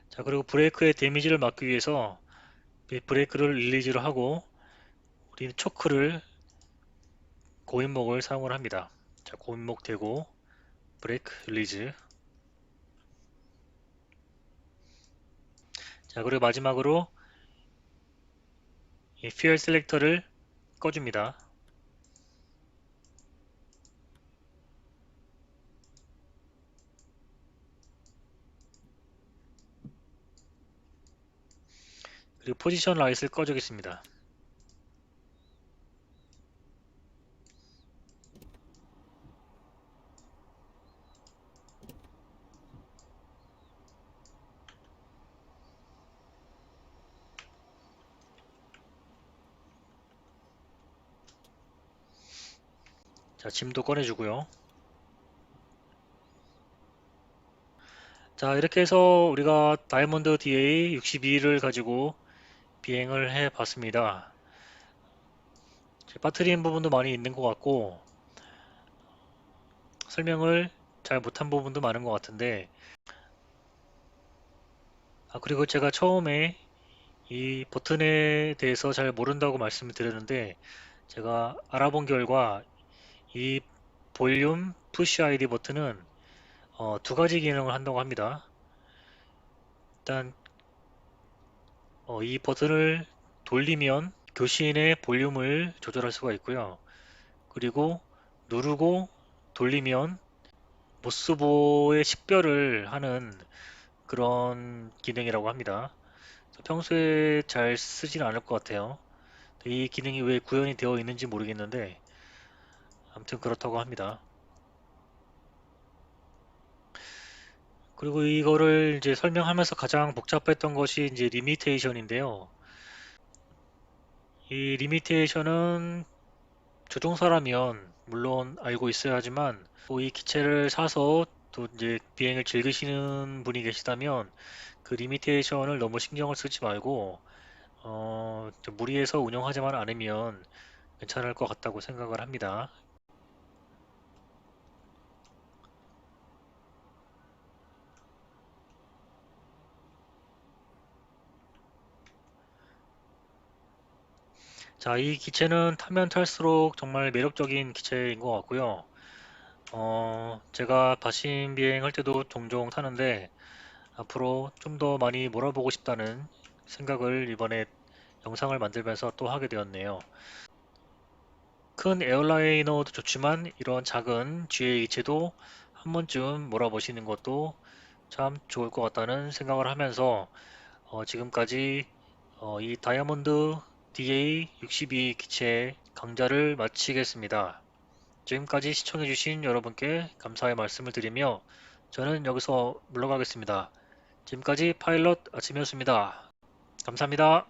자, 그리고 브레이크의 데미지를 막기 위해서 브레이크를 릴리즈를 하고 우리는 초크를 고인목을 사용을 합니다. 자, 고인목 대고 브레이크 릴리즈. 자, 그리고 마지막으로 이 퓨얼 셀렉터를 꺼줍니다. 그리고 포지션 라이트를 꺼주겠습니다. 자, 짐도 꺼내주고요. 자, 이렇게 해서 우리가 다이아몬드 DA 62를 가지고 비행을 해 봤습니다. 빠뜨린 부분도 많이 있는 것 같고 설명을 잘 못한 부분도 많은 것 같은데, 그리고 제가 처음에 이 버튼에 대해서 잘 모른다고 말씀을 드렸는데 제가 알아본 결과 이 볼륨 푸시 아이디 버튼은 두 가지 기능을 한다고 합니다. 일단 이 버튼을 돌리면 교신의 볼륨을 조절할 수가 있고요. 그리고 누르고 돌리면 모스보의 식별을 하는 그런 기능이라고 합니다. 평소에 잘 쓰지는 않을 것 같아요. 이 기능이 왜 구현이 되어 있는지 모르겠는데 아무튼 그렇다고 합니다. 그리고 이거를 이제 설명하면서 가장 복잡했던 것이 이제 리미테이션인데요. 이 리미테이션은 조종사라면 물론 알고 있어야 하지만 또 이 기체를 사서 또 이제 비행을 즐기시는 분이 계시다면 그 리미테이션을 너무 신경을 쓰지 말고 좀 무리해서 운영하지만 않으면 괜찮을 것 같다고 생각을 합니다. 자, 이 기체는 타면 탈수록 정말 매력적인 기체인 것 같고요. 제가 바심 비행할 때도 종종 타는데 앞으로 좀 더 많이 몰아보고 싶다는 생각을 이번에 영상을 만들면서 또 하게 되었네요. 큰 에어라이너도 좋지만 이런 작은 GA 기체도 한 번쯤 몰아보시는 것도 참 좋을 것 같다는 생각을 하면서 지금까지 이 다이아몬드 DA62 기체 강좌를 마치겠습니다. 지금까지 시청해주신 여러분께 감사의 말씀을 드리며 저는 여기서 물러가겠습니다. 지금까지 파일럿 아침이었습니다. 감사합니다.